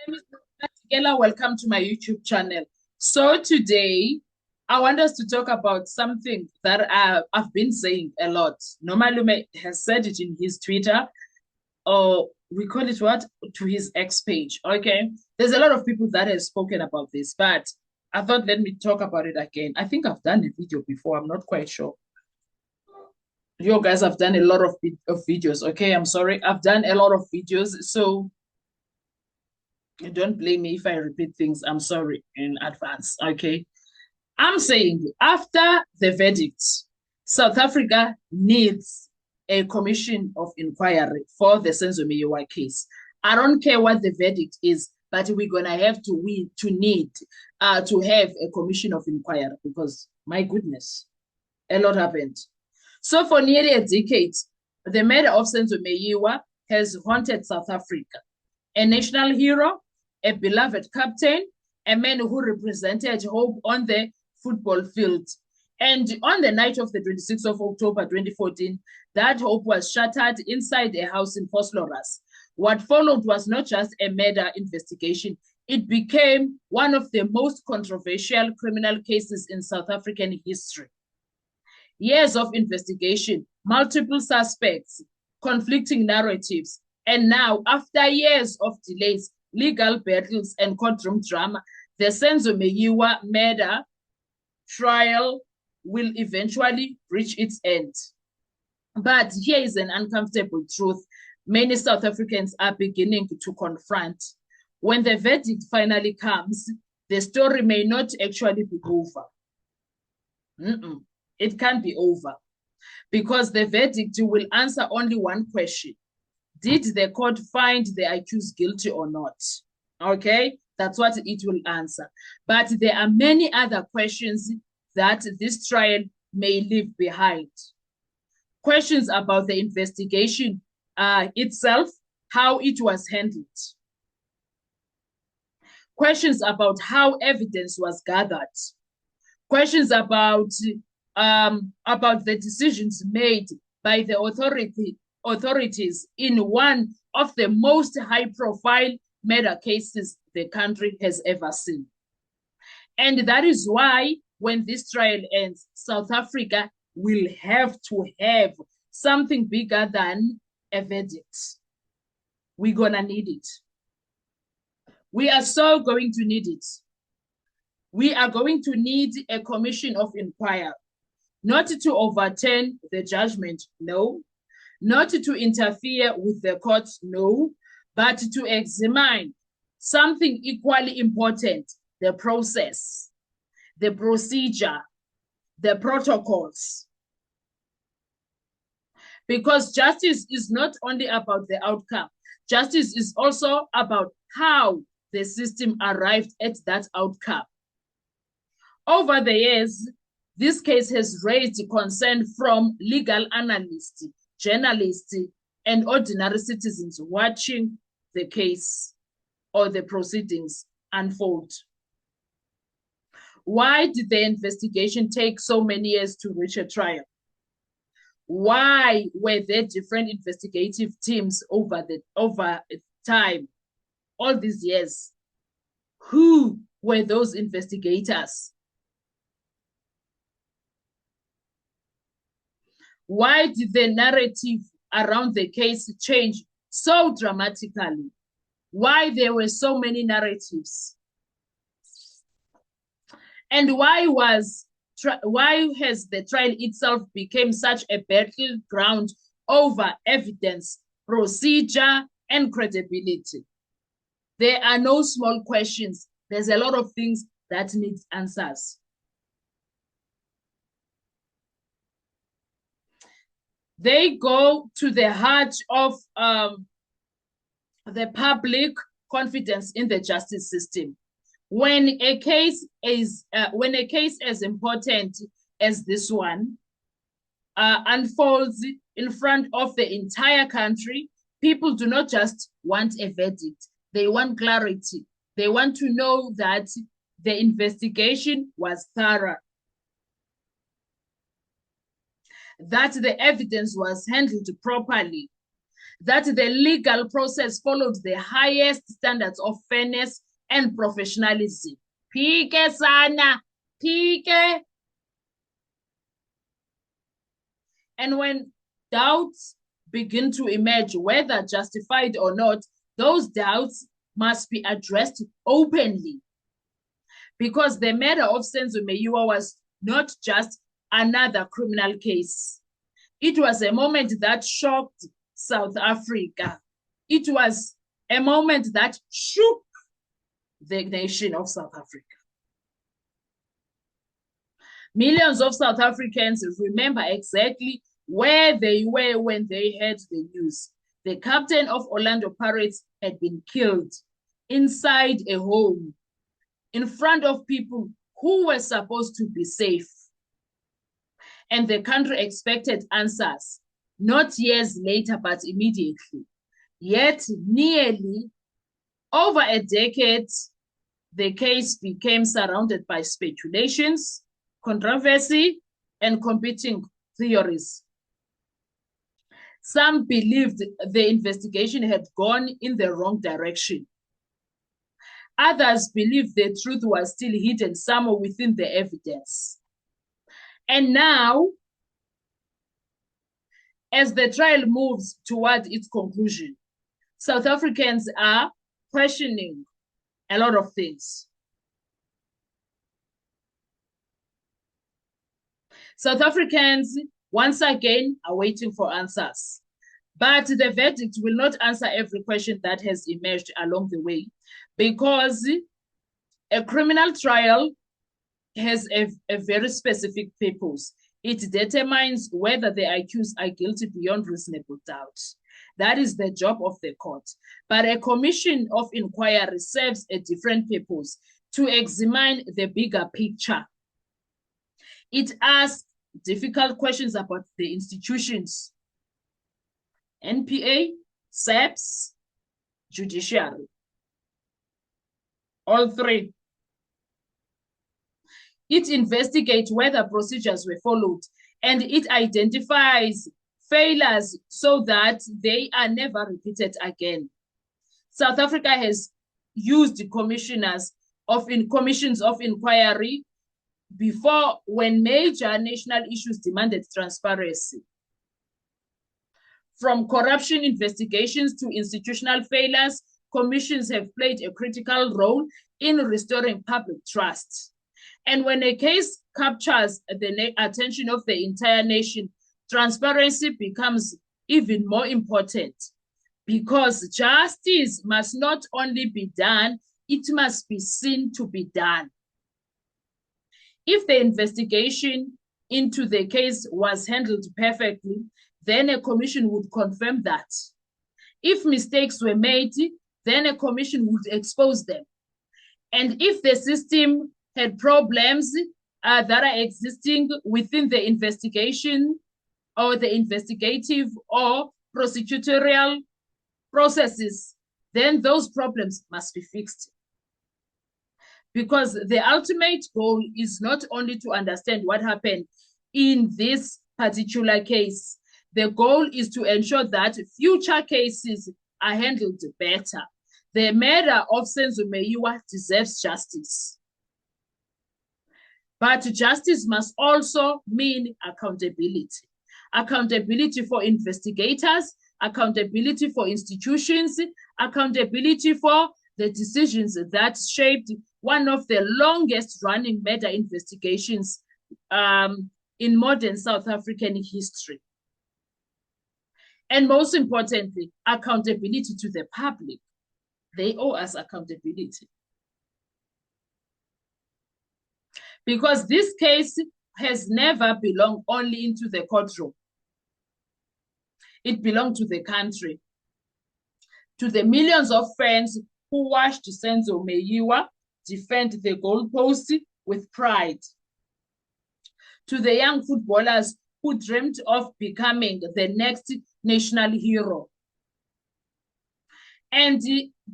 name is Natikela. Welcome to my YouTube channel. So today, I want us to talk about something that I've been saying a lot. Nomalume has said it in his Twitter, or we call it what? To his X page. Okay. There's a lot of people that have spoken about this, but I thought let me talk about it again. I think I've done a video before. I'm not quite sure. You guys have done a lot of videos. Okay, I'm sorry. I've done a lot of videos. So don't blame me if I repeat things. I'm sorry in advance. Okay. I'm saying after the verdict, South Africa needs a commission of inquiry for the Senzo Meyiwa case. I don't care what the verdict is, but we're gonna have to need to have a commission of inquiry because my goodness, a lot happened. So for nearly a decade, the murder of Senzo Meyiwa has haunted South Africa. A national hero, a beloved captain, a man who represented hope on the football field. And on the night of the 26th of October 2014, that hope was shattered inside a house in Vosloorus. What followed was not just a murder investigation, it became one of the most controversial criminal cases in South African history. Years of investigation, multiple suspects, conflicting narratives, and now, after years of delays, legal battles, and courtroom drama, the Senzo Meyiwa murder trial will eventually reach its end. But here is an uncomfortable truth many South Africans are beginning to confront. When the verdict finally comes, the story may not actually be over. It can't be over because the verdict will answer only one question. Did the court find the accused guilty or not? Okay, that's what it will answer. But there are many other questions that this trial may leave behind. Questions about the investigation itself, how it was handled. Questions about how evidence was gathered. Questions about the decisions made by the authorities in one of the most high-profile murder cases the country has ever seen. And that is why when this trial ends, South Africa will have to have something bigger than a verdict. We're gonna need it. We are so going to need it. We are going to need a commission of inquiry, not to overturn the judgment, no, not to interfere with the court, no, but to examine something equally important, the process, the procedure, the protocols. Because justice is not only about the outcome, justice is also about how the system arrived at that outcome. Over the years, this case has raised concern from legal analysts, journalists, and ordinary citizens watching the case or the proceedings unfold. Why did the investigation take so many years to reach a trial? Why were there different investigative teams over time, all these years? Who were those investigators? Why did the narrative around the case change so dramatically? Why there were so many narratives? And why has the trial itself become such a battleground over evidence, procedure, and credibility? There are no small questions. There's a lot of things that need answers. They go to the heart of the public confidence in the justice system. When a case as important as this one unfolds in front of the entire country, people do not just want a verdict. They want clarity. They want to know that the investigation was thorough, that the evidence was handled properly, that the legal process followed the highest standards of fairness and professionalism. Phike sana, phike. And when doubts begin to emerge, whether justified or not, those doubts must be addressed openly. Because the murder of Senzo Meyiwa was not just another criminal case. It was a moment that shocked South Africa. It was a moment that shook the nation of South Africa. Millions of South Africans remember exactly where they were when they heard the news. The captain of Orlando Pirates had been killed inside a home in front of people who were supposed to be safe. And the country expected answers, not years later, but immediately. Yet, nearly over a decade, the case became surrounded by speculations, controversy, and competing theories. Some believed the investigation had gone in the wrong direction. Others believed the truth was still hidden somewhere within the evidence. And now, as the trial moves toward its conclusion, South Africans are questioning a lot of things. South Africans, once again, are waiting for answers. But the verdict will not answer every question that has emerged along the way, because a criminal trial has a very specific purpose. It determines whether the accused are guilty beyond reasonable doubt. That is the job of the court. But a commission of inquiry serves a different purpose, to examine the bigger picture. It asks difficult questions about the institutions, NPA, SAPS, judiciary, all three. It investigates whether procedures were followed, and it identifies failures so that they are never repeated again. South Africa has used commissions of inquiry before, when major national issues demanded transparency. From corruption investigations to institutional failures, commissions have played a critical role in restoring public trust. And when a case captures the attention of the entire nation, transparency becomes even more important, because justice must not only be done, it must be seen to be done. If the investigation into the case was handled perfectly, then a commission would confirm that. If mistakes were made, then a commission would expose them. And if the system had problems that are existing within the investigation or the investigative or prosecutorial processes, then those problems must be fixed. Because the ultimate goal is not only to understand what happened in this particular case. The goal is to ensure that future cases are handled better. The murder of Senzo Meyiwa deserves justice. But justice must also mean accountability. Accountability for investigators, accountability for institutions, accountability for the decisions that shaped one of the longest running murder investigations in modern South African history. And most importantly, accountability to the public. They owe us accountability. Because this case has never belonged only into the courtroom. It belonged to the country, to the millions of friends who watched Senzo Meyiwa defend the goalpost with pride, to the young footballers who dreamed of becoming the next national hero, and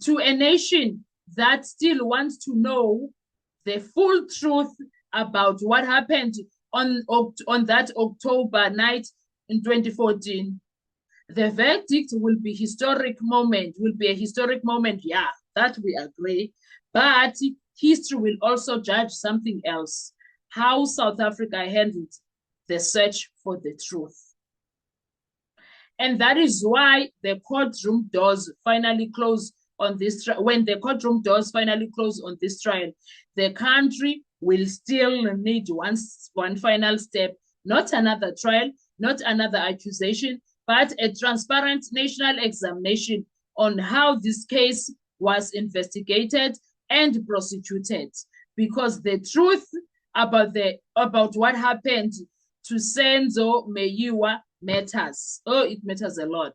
to a nation that still wants to know the full truth about what happened on that October night in 2014. The verdict will be a historic moment, yeah, that we agree. But history will also judge something else, how South Africa handled the search for the truth. And that is why the courtroom doors finally close on this trial. When the courtroom doors finally close on this trial, the country will still need one final step, not another trial, not another accusation, but a transparent national examination on how this case was investigated and prosecuted. Because the truth about what happened to Senzo Meyiwa matters. Oh, it matters a lot.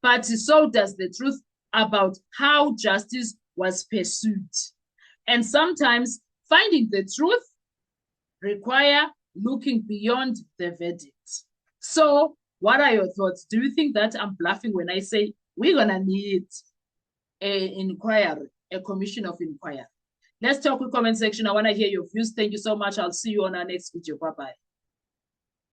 But so does the truth about how justice was pursued. And sometimes finding the truth require looking beyond the verdict. So what are your thoughts? Do you think that I'm bluffing when I say we're gonna need an inquiry, a commission of inquiry? Let's talk in the comment section. I want to hear your views. Thank you so much. I'll see you on our next video. Bye-bye.